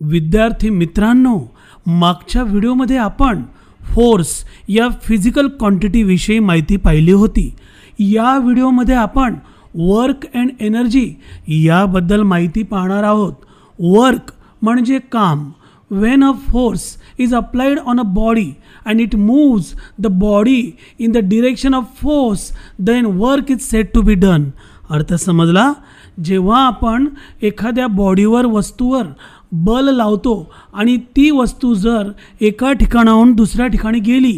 विद्यार्थी मित्रांनो, मागच्या व्हिडिओमध्ये आपण फोर्स या फिजिकल क्वांटिटी विषयी माहिती पाहिली होती। या व्हिडिओमध्ये आपण वर्क अँड एनर्जी याबद्दल माहिती पाहणार आहोत। वर्क म्हणजे काम। When a force is applied on a body and it moves the body in the direction of force, then work is said to be done. अर्थ समजला? जेव्हा आपण एखाद्या बॉडीवर वस्तूवर बल लावतो आणि ती वस्तू जर एका ठिकाणाहून दुसऱ्या ठिकाणी गेली,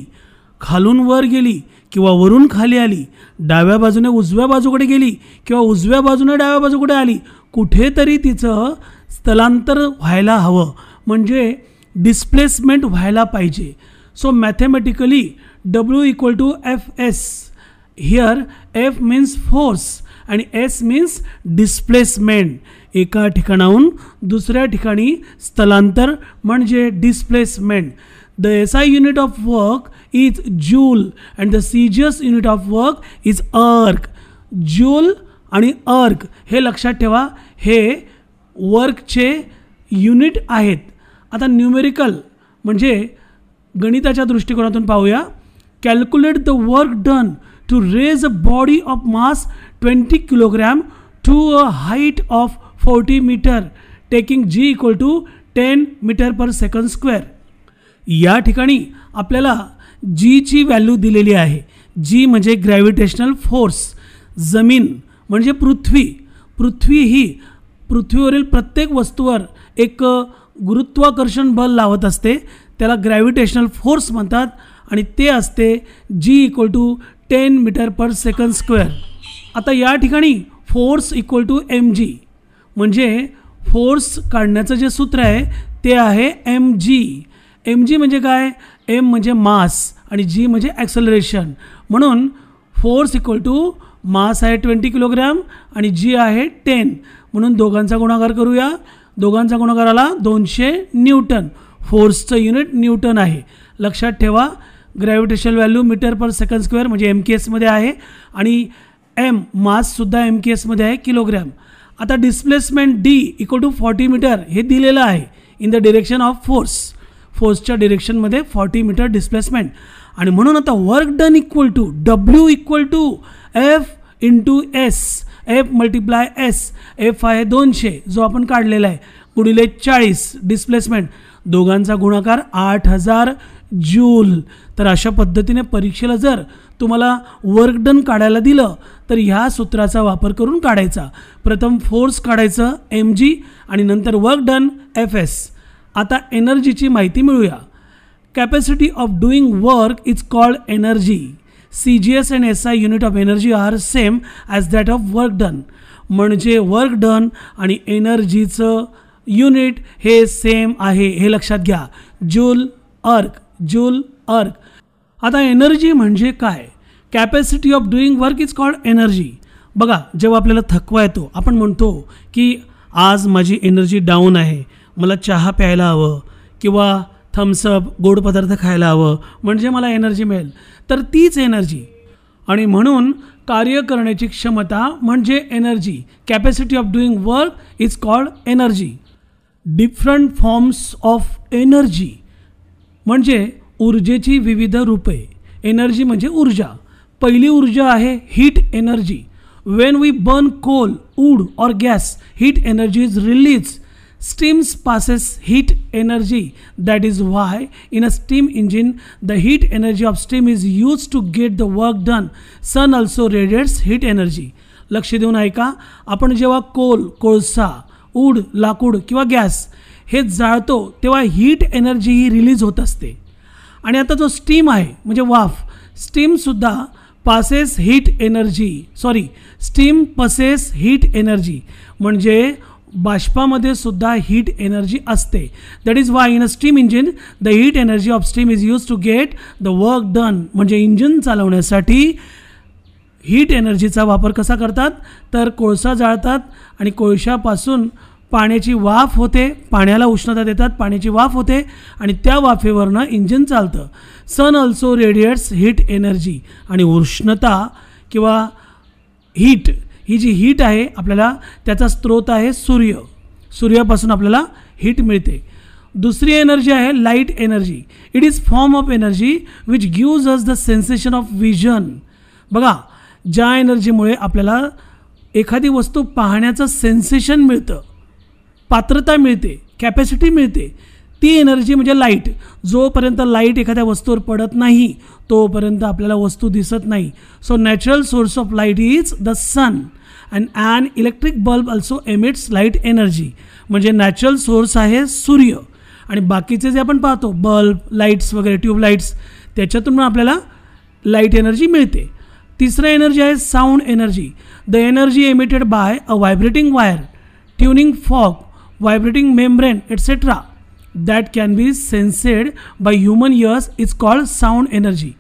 खालून वर गेली किंवा वरून खाली आली, डाव्या बाजूने उजव्या बाजूकडे गेली किंवा उजव्या बाजूने डाव्या बाजूकडे आली, कुठेतरी तिचं स्थलांतर व्हायला हवं, म्हणजे डिस्प्लेसमेंट व्हायला पाहिजे। So mathematically W = Fs. Here F means force आणि S मीन्स डिस्प्लेसमेंट। एका ठिकाणाहून दुसऱ्या ठिकाणी स्थलांतर म्हणजे displacement. The SI unit of work is joule and the CGS unit of work is अर्क। जूल आणि अर्क हे लक्षात ठेवा, हे वर्कचे युनिट आहेत। आता न्यूमेरिकल म्हणजे गणिताच्या दृष्टिकोनातून पाहूया। Calculate the work done to raise a body of mass 20 kilogram to a height of 40 metre taking G = 10 metre per second square. या ठिकाणी आपल्याला G ची व्हॅल्यू दिलेली आहे। G म्हणजे ग्रॅव्हिटेशनल फोर्स। जमीन म्हणजे पृथ्वी। पृथ्वी ही पृथ्वीवरील प्रत्येक वस्तूवर एक गुरुत्वाकर्षण बल लावत असते, त्याला ग्रॅव्हिटेशनल फोर्स म्हणतात आणि ते असते G = 10 metre per second square. आता या ठिकाणी फोर्स = mg, म्हणजे फोर्स काढण्याचं जे सूत्र आहे ते आहे mg। mg म्हणजे काय? m म्हणजे मास आणि g म्हणजे ॲक्सेलरेशन। म्हणून फोर्स = मास आहे 20 किलोग्राम आणि g आहे 10, म्हणून दोघांचा गुणाकार करूया। दोघांचा गुणाकार आला 200 न्यूटन। फोर्सचं युनिट न्यूटन आहे, लक्षात ठेवा। Gravitational value metre per second square म्हणजे MKSमध्ये आहे आणि m माससुद्धा MKSमध्ये आहे, किलोग्रॅम। आता डिस्प्लेसमेंट D = 40 मीटर हे दिलेलं आहे in the direction of force. फोर्सच्या डिरेक्शनमध्ये 40 मीटर डिस्प्लेसमेंट आणि म्हणून आता work done W = F × S। F × S। F आहे 200 जो आपण काढलेला आहे, गुणिले 40 डिस्प्लेसमेंट, दोघांचा गुणाकार 8000 जूल। तर अशा पद्धतीने परीक्षेला जर तुम्हाला वर्क डन काढायला दिलं तर ह्या सूत्राचा वापर करून काढायचा। प्रथम फोर्स काढायचं mg आणि नंतर वर्क डन Fs। आता एनर्जीची माहिती मिळूया। Capacity of doing work is called energy. CGS and SI unit of energy are same as that of work done, म्हणजे वर्क डन आणि एनर्जीचं युनिट हे सेम आहे, हे लक्षात घ्या। जूल अर्क, जूल अर्क। आता एनर्जी म्हणजे काय? Capacity of doing work is called energy. बघा, जेव्हा आपल्याला थकवा येतो आपण म्हणतो की आज माझी एनर्जी डाऊन आहे, मला चहा प्यायला हवं किंवा थम्सअप गोड पदार्थ खायला हवं म्हणजे मला एनर्जी मिळेल। तर तीच एनर्जी आणि म्हणून कार्य करण्याची क्षमता म्हणजे energy. Capacity of doing work is called energy. Different forms of energy म्हणजे ऊर्जेची विविध रूपे। एनर्जी म्हणजे ऊर्जा। पहिली ऊर्जा आहे heat energy. When we burn coal, wood और gas, heat energy is release. Steam passes heat energy. That is why in a steam engine the heat energy of steam is used to get the work done. Sun also radiates heat energy. लक्ष देऊन ऐका, आपण जेव्हा कोळसा, wood लाकूड किंवा gas हे जाळतो तेव्हा हीट एनर्जी ही रिलीज होत असते। आणि आता जो स्टीम आहे म्हणजे वाफ, स्टीमसुद्धा passes heat energy, steam passes heat energy म्हणजे बाष्पामध्ये सुद्धा हीट एनर्जी असते। That is why in a steam engine the heat energy of steam is use to get the work done. म्हणजे इंजिन चालवण्यासाठी हीट एनर्जीचा वापर कसा करतात तर कोळसा जाळतात आणि कोळशापासून पाण्याची वाफ होते, पाण्याला उष्णता देतात, पाण्याची वाफ होते आणि त्या वाफेवरनं इंजिन चालतं। सन ऑल्सो रेडिएट्स हीट एनर्जी आणि उष्णता किंवा हीट, ही जी हीट आहे आपल्याला त्याचा स्रोत आहे सूर्य। सूर्यापासून आपल्याला हीट मिळते। दुसरी एनर्जी आहे light energy. It is form of energy which gives us the sensation of vision. बघा, ज्या एनर्जीमुळे आपल्याला एखादी वस्तू पाहण्याचं सेन्सेशन मिळतं, पात्रता मिळते, कॅपॅसिटी मिळते, ती एनर्जी म्हणजे लाईट. जोपर्यंत लाईट एखाद्या वस्तूवर पडत नाही तोपर्यंत आपल्याला वस्तू दिसत नाही. So natural source of light is the sun and an electric bulb also emits light energy. म्हणजे नॅचरल सोर्स आहे सूर्य, आणि बाकीचे जे आपण पाहतो बल्ब, लाईट्स वगैरे, ट्यूबलाईट्स, त्याच्यातून आपल्याला लाईट एनर्जी मिळते. तिसरं एनर्जी आहे sound energy. The energy emitted by a vibrating wire, tuning fork, vibrating membrane etcetera that can be sensed by human ears is called sound energy.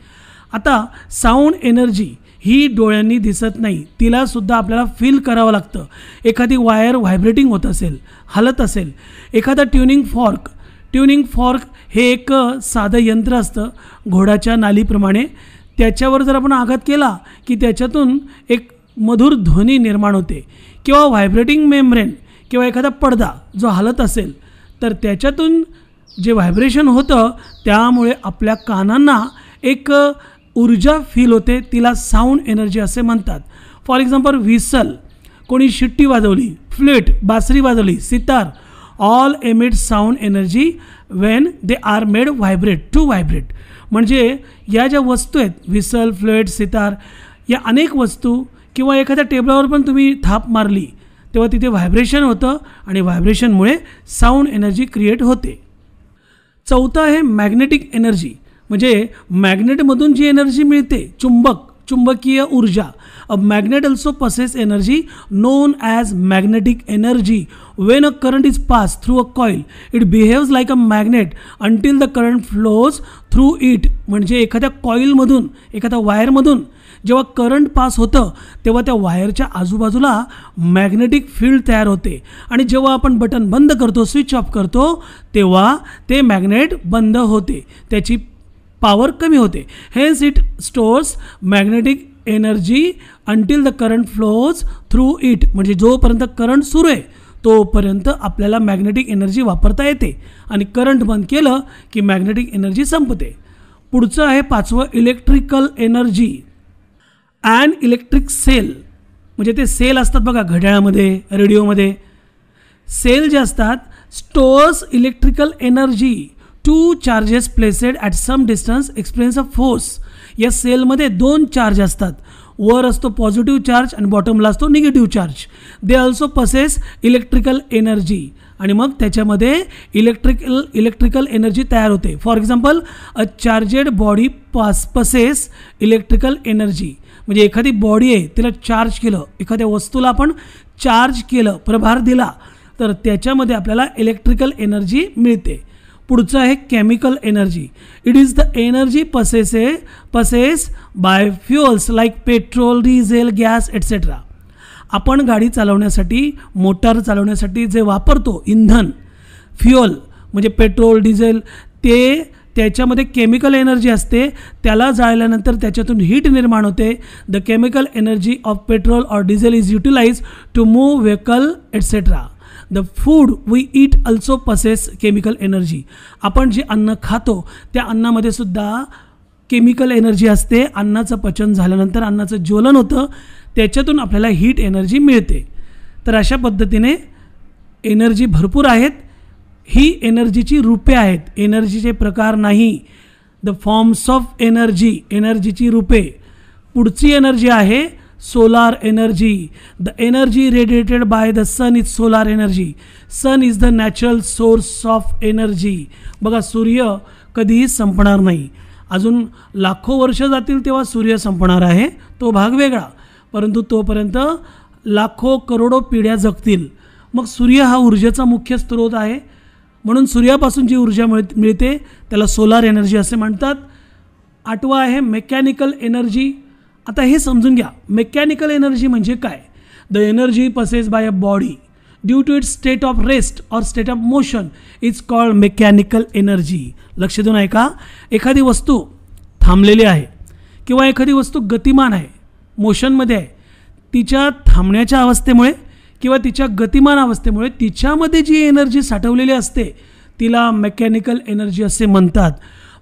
आता sound energy ही डोळ्यांनी दिसत नाही, तिलासुद्धा आपल्याला फील करावं लागतं. एखादी वायर व्हायब्रेटिंग होत असेल, हलत असेल, एखादा ट्युनिंग फॉर्क हे एक साधं यंत्र असतं घोडाच्या नालीप्रमाणे. त्याच्यावर जर आपण आघात केला की त्याच्यातून एक मधुर ध्वनी निर्माण होते. किंवा व्हायब्रेटिंग मेम्ब्रेन किंवा एखादा पडदा जो हलत असेल तर त्याच्यातून जे व्हायब्रेशन होतं त्यामुळे आपल्या कानांना एक ऊर्जा फील होते, तिला साऊंड एनर्जी असे म्हणतात. फॉर एक्झाम्पल व्हिसल, कोणी शिट्टी वाजवली, फ्लूट, बासरी वाजवली, sitar, all emit sound energy when they are made to vibrate. म्हणजे या ज्या वस्तू आहेत, व्हिसल, फ्लूट, सितार, या अनेक वस्तू, किंवा एखाद्या टेबलावर पण तुम्ही थाप मारली तेव्हा तिथे व्हायब्रेशन होतं आणि व्हायब्रेशनमुळे साऊंड एनर्जी क्रिएट होते. चौथं आहे मॅग्नेटिक एनर्जी. म्हणजे मॅग्नेटमधून जी एनर्जी मिळते, चुंबकीय ऊर्जा. A magnet also possesses energy known as magnetic energy. When a current is pass through a coil it behaves like a magnet until the current flows through it. म्हणजे एखाद्या कॉईलमधून, एखाद्या वायरमधून जेव्हा current pass होतं तेव्हा त्या वायरच्या आजूबाजूला मॅग्नेटिक फील्ड तयार होते, आणि जेव्हा आपण बटन बंद करतो, स्विच ऑफ करतो, तेव्हा ते मॅग्नेट बंद होते, त्याची पॉवर कमी होते. Hence it stores magnetic energy until the current flows through it. म्हणजे जोपर्यंत करंट सुरू आहे तोपर्यंत आपल्याला मॅग्नेटिक एनर्जी वापरता येते, आणि करंट बंद केलं की मॅग्नेटिक एनर्जी संपते. पुढचं आहे पाचवं electrical energy. An electric cell, म्हणजे ते सेल असतात बघा घड्याळामध्ये, रेडिओमध्ये, सेल जे असतात, stores electrical energy. Two charges placed at some distance experience a force. या सेलमध्ये दोन चार्ज असतात, वर असतो पॉझिटिव्ह चार्ज आणि बॉटमला असतो negative charge. They also possess electrical energy, आणि मग त्याच्यामध्ये इलेक्ट्रिकल एनर्जी तयार होते. For example a charged body possess electrical energy. म्हणजे एखादी बॉडी आहे, तिला चार्ज केलं, एखाद्या वस्तूला आपण चार्ज केलं, प्रभार दिला, तर त्याच्यामध्ये आपल्याला इलेक्ट्रिकल एनर्जी मिळते. पुढचं आहे chemical energy. It is the energy possess by fuels like petrol, diesel, gas etcetera. आपण गाडी चालवण्यासाठी, मोटार चालवण्यासाठी जे वापरतो इंधन, फ्युअल म्हणजे पेट्रोल, डिझेल, ते त्याच्यामध्ये केमिकल एनर्जी असते. त्याला जाळल्यानंतर त्याच्यातून हीट निर्माण होते. The chemical energy of petrol और diesel is utilize to move vehicle etcetera. The food we eat also possesses chemical energy. आपण जे अन्न खातो त्या अन्नामध्ये सुद्धा केमिकल एनर्जी असते. अन्नाचं पचन झाल्यानंतर अन्नाचं ज्वलन होतं, त्याच्यातून आपल्याला हीट एनर्जी मिळते. तर अशा पद्धतीने एनर्जी भरपूर आहेत. ही एनर्जीची रूपे आहेत, एनर्जीचे प्रकार नाही. द फॉर्म्स ऑफ एनर्जी, एनर्जीची रूपे. पुढची एनर्जी आहे solar energy. The energy radiated by the sun is solar energy. Sun is the natural source of energy. बघा, सूर्य कधीही संपणार नाही. अजून लाखो वर्ष जातील तेव्हा सूर्य संपणार आहे, तो भाग वेगळा, परंतु तोपर्यंत लाखो करोडो पिढ्या जगतील. मग सूर्य हा ऊर्जेचा मुख्य स्रोत आहे, म्हणून सूर्यापासून जी ऊर्जा मिळते त्याला सोलार एनर्जी असे म्हणतात. आठवा आहे मेकॅनिकल एनर्जी. आता हे समजून घ्या, मेकॅनिकल एनर्जी म्हणजे काय. The energy possess by a body due to its state of rest और state of motion is called mechanical energy. लक्ष देऊन ऐका. एखादी वस्तू थांबलेली आहे किंवा एखादी वस्तू गतिमान आहे, मोशनमध्ये आहे, तिच्या थांबण्याच्या अवस्थेमुळे किंवा तिच्या गतिमान अवस्थेमुळे तिच्यामध्ये जी एनर्जी साठवलेली असते तिला मेकॅनिकल एनर्जी असे म्हणतात.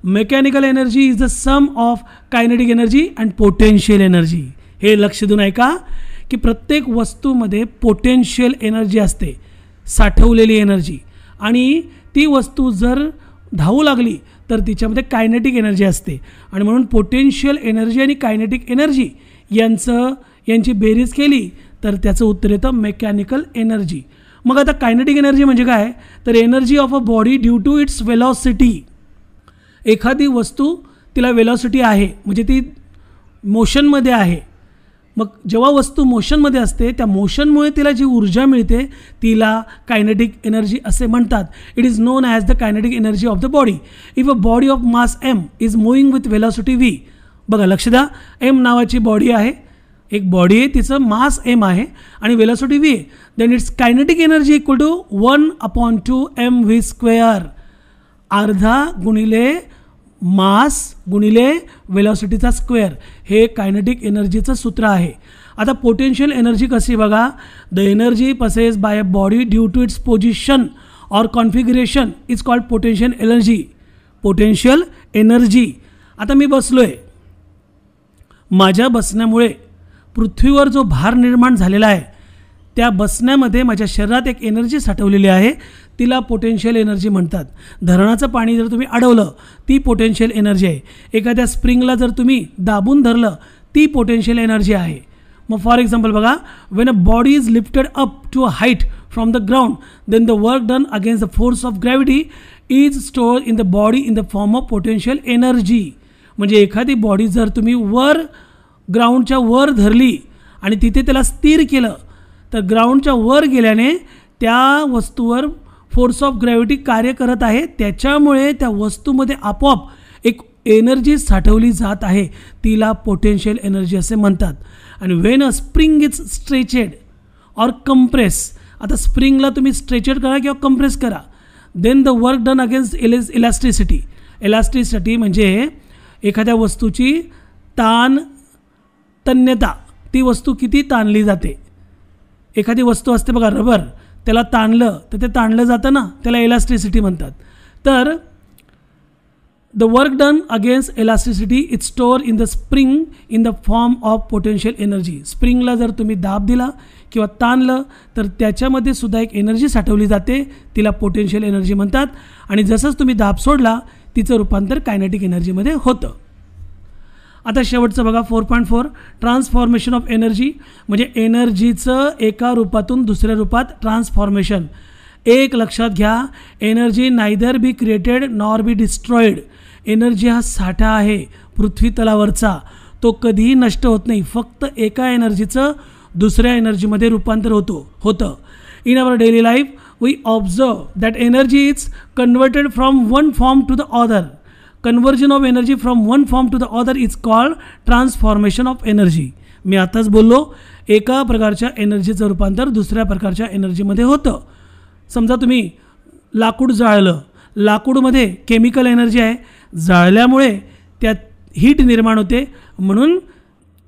Mechanical energy is the sum of kinetic energy and potential energy. हे लक्ष देऊन ऐका की प्रत्येक वस्तूमध्ये पोटेन्शियल एनर्जी असते, साठवलेली एनर्जी, आणि ती वस्तू जर धावू लागली तर तिच्यामध्ये कायनेटिक एनर्जी असते. आणि म्हणून पोटेन्शियल एनर्जी आणि कायनेटिक एनर्जी यांची बेरीज केली तर त्याचं उत्तर येतं मेकॅनिकल एनर्जी. मग आता कायनेटिक एनर्जी म्हणजे काय, तर energy of a body due to its velocity. एखादी वस्तू तिला वेलॉसिटी आहे म्हणजे ती मोशनमध्ये आहे. मग जेव्हा वस्तू मोशनमध्ये असते त्या मोशनमुळे तिला जी ऊर्जा मिळते तिला कायनेटिक एनर्जी असे म्हणतात. It is known as the kinetic energy of the body. If a body of mass M is moving with velocity V. बघा लक्ष द्या, एम नावाची बॉडी आहे, एक बॉडी आहे, तिचं मास एम आहे आणि वेलॉसिटी व्ही आहे. Then its kinetic energy equal to 1/2 mv². अर्धा गुणिले मास गुणिले वेलॉसिटीचा स्क्वेअर, हे कायनेटिक एनर्जीचं सूत्र आहे. आता पोटेन्शियल एनर्जी कशी बघा, the energy possess by a body due to its position or configuration is called potential energy. Potential energy. आता मी बसलो आहे, माझ्या बसण्यामुळे पृथ्वीवर जो भार निर्माण झालेला आहे त्या बसण्यामध्ये माझ्या शरीरात एक एनर्जी साठवलेली आहे, तिला पोटेन्शियल एनर्जी म्हणतात. धरणाचं पाणी जर तुम्ही अडवलं ती पोटेन्शियल एनर्जी आहे. एखाद्या स्प्रिंगला जर तुम्ही दाबून धरलं ती पोटेन्शियल एनर्जी आहे. मग फॉर एक्झाम्पल बघा, when a body is lifted up to a height from the ground then the work done against the force of gravity is store in the body in the form of potential energy. म्हणजे एखादी body जर तुम्ही ग्राउंडच्या वर धरली आणि तिथे त्याला स्थिर केलं तर ग्राउंडच्या वर गेल्याने त्या वस्तूवर फोर्स ऑफ ग्रॅव्हिटी कार्य करत आहे, त्याच्यामुळे त्या वस्तूमध्ये आपोआप एक एनर्जी साठवली जात आहे, तिला पोटेन्शियल एनर्जी असे म्हणतात. आणि when a spring is stretched or compress, आता स्प्रिंगला तुम्ही स्ट्रेचेड करा किंवा कंप्रेस करा, then the work done against elasticity. Elasticity म्हणजे एखाद्या वस्तूची तन्यता, ती वस्तू किती ताणली जाते. एखादी वस्तू असते बघा रबर, त्याला ताणलं तर ते ताणलं जातं ना, त्याला इलॅस्टिसिटी म्हणतात. तर the work done against elasticity is store in the spring in the form of potential energy. स्प्रिंगला जर तुम्ही दाब दिला किंवा ताणलं तर त्याच्यामध्ये सुद्धा एक एनर्जी साठवली जाते, तिला पोटेन्शियल एनर्जी म्हणतात. आणि जसंच तुम्ही दाब सोडला तिचं रूपांतर कायनेटिक एनर्जीमध्ये होतं. आता शेवटचं बघा 4.4 ट्रान्सफॉर्मेशन ऑफ एनर्जी. म्हणजे एनर्जीचं एका रूपातून दुसऱ्या रूपात ट्रान्सफॉर्मेशन. एक लक्षात घ्या, energy neither be created nor be destroyed. Energy हा साठा आहे पृथ्वी तलावरचा, तो कधीही नष्ट होत नाही. फक्त एका एनर्जीचं दुसऱ्या एनर्जीमध्ये रूपांतर होतं. In our daily life we observe that energy is converted from one form to the other. Conversion of energy from one form to the other is called transformation of energy. मी आताच बोललो, एका प्रकारच्या एनर्जीचं रूपांतर दुसऱ्या प्रकारच्या एनर्जीमध्ये होतं. समजा तुम्ही लाकूड जाळलं, लाकूडमध्ये केमिकल एनर्जी आहे, जाळल्यामुळे त्यात हीट निर्माण होते, म्हणून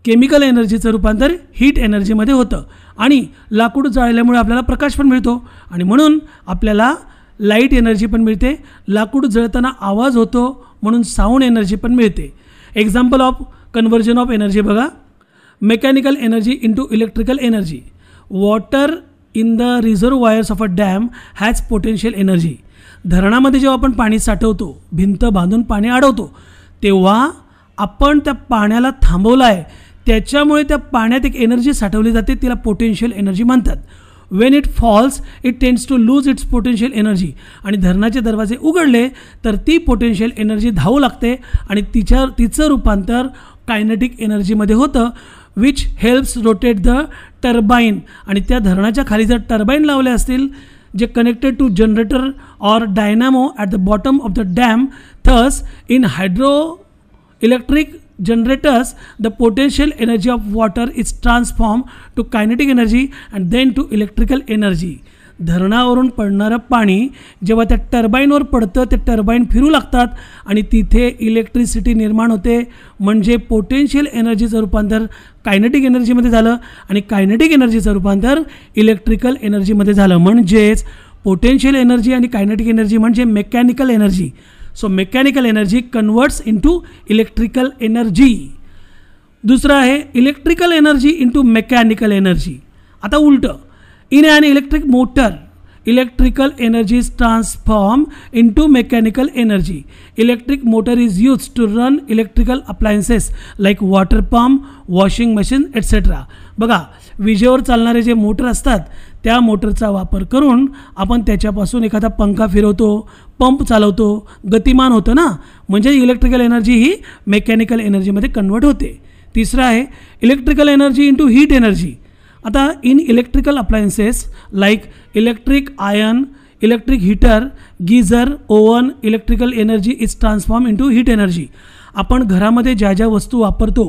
केमिकल एनर्जीचं रूपांतर हीट एनर्जीमध्ये होतं. आणि लाकूड जाळल्यामुळे आपल्याला प्रकाश पण मिळतो आणि म्हणून आपल्याला लाईट एनर्जी पण मिळते. लाकूड जळताना आवाज होतो म्हणून साऊंड एनर्जी पण मिळते. Example of conversion of energy बघा, mechanical energy into electrical energy. Water in the reservoirs of a dam has potential energy. धरणामध्ये जेव्हा आपण पाणी साठवतो, भिंत बांधून पाणी अडवतो, तेव्हा आपण त्या पाण्याला थांबवलं आहे, त्याच्यामुळे त्या पाण्यात एक एनर्जी साठवली जाते, तिला पोटेन्शियल एनर्जी म्हणतात. When it falls it tends to lose its potential energy. आणि धरणाचे दरवाजे उघडले तर ती पोटेन्शियल एनर्जी धावू लागते आणि तिचं रूपांतर कायनेटिक एनर्जीमध्ये होतं, which helps rotate the turbine. आणि त्या धरणाच्या खाली जर टर्बाईन लावले असतील जे connected to generator or dynamo at the bottom of the dam, thus in hydro electric generators the potential energy of water is transformed to kinetic energy and then to electrical energy. धरणावरून पडणारं पाणी जेव्हा त्या टर्बाईनवर पडतं ते turbine फिरू लागतात आणि तिथे इलेक्ट्रिसिटी निर्माण होते. म्हणजे पोटेन्शियल एनर्जीचं रूपांतर कायनेटिक एनर्जीमध्ये झालं आणि कायनेटिक एनर्जीचं रूपांतर इलेक्ट्रिकल एनर्जीमध्ये झालं. म्हणजेच पोटेन्शियल एनर्जी आणि कायनेटिक एनर्जी म्हणजे mechanical energy. So mechanical energy converts into electrical energy. दुसरं आहे electrical energy into mechanical energy. आता उलटं, in an electric motor electrical energy is transformed into mechanical energy. Electric motor is used to run electrical appliances like water pump, washing machine etc. बघा, विजेवर चालणारे जे motor असतात त्या मोटरचा वापर करून आपण त्याच्यापासून एखादा पंखा फिरवतो, पंप चालवतो, गतिमान होतं ना, म्हणजे इलेक्ट्रिकल एनर्जी ही मेकॅनिकल एनर्जीमध्ये कन्वर्ट होते. तिसरं आहे electrical energy into heat energy. आता in electrical appliances like electric iron, electric heater, geyser, oven, electrical energy is transform into heat energy. आपण घरामध्ये ज्या ज्या वस्तू वापरतो,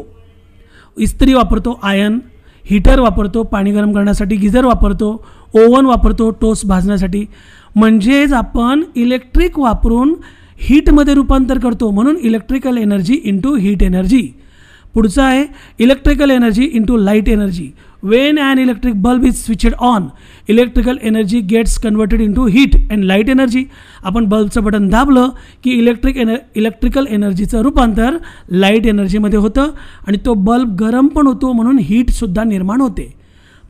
इस्त्री वापरतो, आयर्न, हीटर वापरतो पाणी गरम करण्यासाठी, गीझर वापरतो, ओव्हन वापरतो टोस्ट भाजण्यासाठी, म्हणजेच आपण इलेक्ट्रिक वापरून हीटमध्ये रूपांतर करतो, म्हणून electrical energy into heat energy. पुढचं आहे electrical energy into light energy. When an electric bulb is switched on, electrical energy gets converted into heat and light energy. आपण बल्बचं बटन दाबलं की इलेक्ट्रिकल एनर्जीचं रूपांतर लाईट एनर्जीमध्ये होतं आणि तो बल्ब गरम पण होतो, म्हणून हीटसुद्धा निर्माण होते.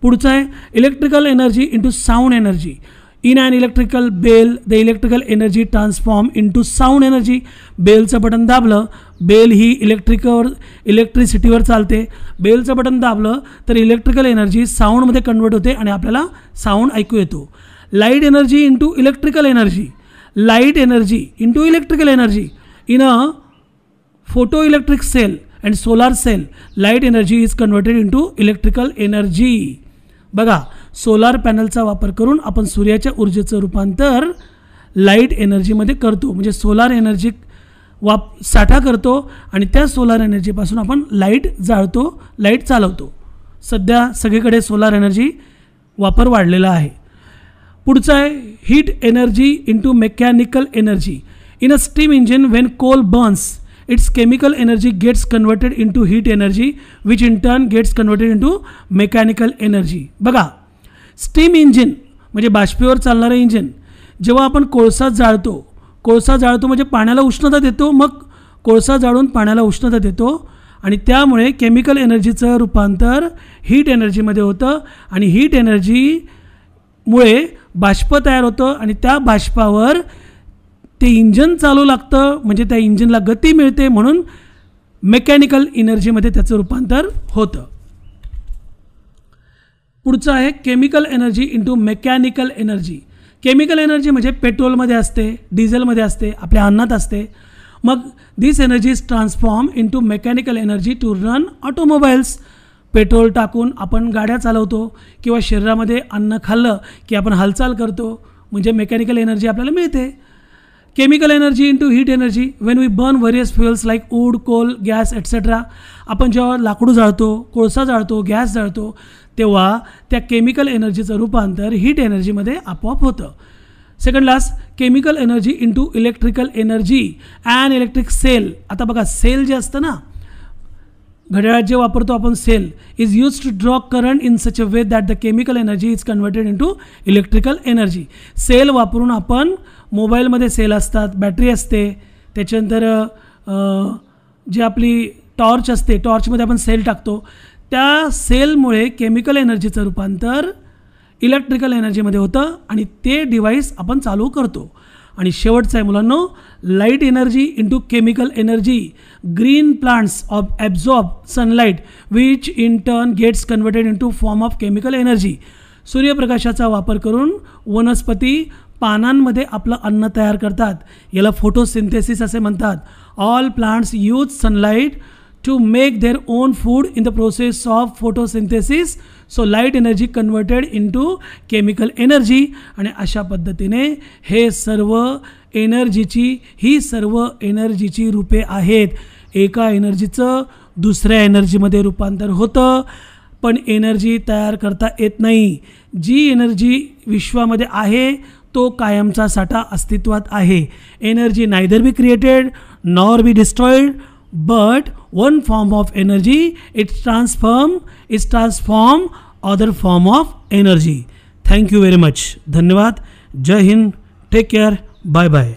पुढचं आहे electrical energy into sound energy. In an electrical bell the electrical energy transform into sound energy. बेलचं बटन दाबलं, बेल ही इलेक्ट्रिसिटीवर चालते, बेलचं बटन दाबलं तर इलेक्ट्रिकल एनर्जी साऊंडमध्ये कन्वर्ट होते आणि आपल्याला साऊंड ऐकू येतो. Light energy into electrical energy. Light energy into electrical energy. In a photo electric cell and solar cell light energy is converted into electrical energy. बघा, सोलार पॅनलचा वापर करून आपण सूर्याच्या ऊर्जेचं रूपांतर लाईट एनर्जीमध्ये करतो, म्हणजे सोलार एनर्जी साठा करतो आणि त्या सोलार एनर्जीपासून आपण लाईट जाळतो, लाईट चालवतो. सध्या सगळीकडे सोलार एनर्जी वापर वाढलेला आहे. पुढचं आहे heat energy into mechanical energy. In a steam engine when coal burns its chemical energy gets converted into heat energy which in turn gets converted into mechanical energy. बघा, steam engine म्हणजे बाष्पीवर चालणारं engine. जेव्हा आपण कोळसा जाळतो म्हणजे पाण्याला उष्णता देतो, मग कोळसा जाळून पाण्याला उष्णता देतो आणि त्यामुळे केमिकल एनर्जीचं रूपांतर हीट एनर्जीमध्ये होतं आणि हीट एनर्जीमुळे बाष्प तयार होतं आणि त्या बाष्पावर ते इंजन चालू लागतं, म्हणजे त्या इंजिनला गती मिळते, म्हणून मेकॅनिकल एनर्जीमध्ये त्याचं रूपांतर होतं. पुढचं आहे chemical energy into mechanical energy. Chemical energy म्हणजे पेट्रोलमध्ये असते, डिझेलमध्ये असते, आपल्या अन्नात असते. मग this energy is transform into mechanical energy to run automobiles. Petrol टाकून आपण गाड्या चालवतो किंवा शरीरामध्ये अन्न खाल्लं की आपण हालचाल करतो, म्हणजे मेकॅनिकल एनर्जी आपल्याला मिळते. Chemical energy into heat energy. When we burn various fuels like wood, coal, gas etcetera. आपण जेव्हा लाकूड जाळतो, कोळसा जाळतो, गॅस जाळतो, तेव्हा त्या केमिकल एनर्जीचं रूपांतर हीट एनर्जीमध्ये आपोआप होतं. Second last chemical energy into electrical energy. An electric cell. आता बघा, सेल जे असतं ना, घड्याळात जे वापरतो आपण cell, is use to draw current in such a way that the chemical energy is converted into electrical energy. Cell वापरून आपण मोबाईलमध्ये सेल असतात, बॅटरी असते, त्याच्यानंतर जी आपली टॉर्च असते, टॉर्चमध्ये आपण सेल टाकतो, त्या सेलमुळे केमिकल एनर्जीचं रूपांतर इलेक्ट्रिकल एनर्जीमध्ये होतं आणि ते डिव्हाइस आपण चालू करतो. आणि शेवटचं आहे मुलांनो, light energy into chemical energy. Green plants absorb sunlight which in turn gets converted into form of chemical energy. सूर्यप्रकाशाचा वापर करून वनस्पती पानांमध्ये आपलं अन्न तयार करतात, याला फोटोसिंथेसिस असे म्हणतात. All plants use sunlight to make their own food in the process of photosynthesis. So light energy converted into chemical energy. आणि अशा पद्धतीने ही सर्व एनर्जीची रूपे आहेत. एका एनर्जीचं दुसऱ्या एनर्जीमध्ये रूपांतर होतं, पण एनर्जी तयार करता येत नाही. जी एनर्जी विश्वामध्ये आहे तो कायमचा साठा अस्तित्वात आहे. Energy neither be created nor be destroyed, but one form of energy is transform other form of energy. Thank you very much. धन्यवाद. जय Hind, take care, bye bye.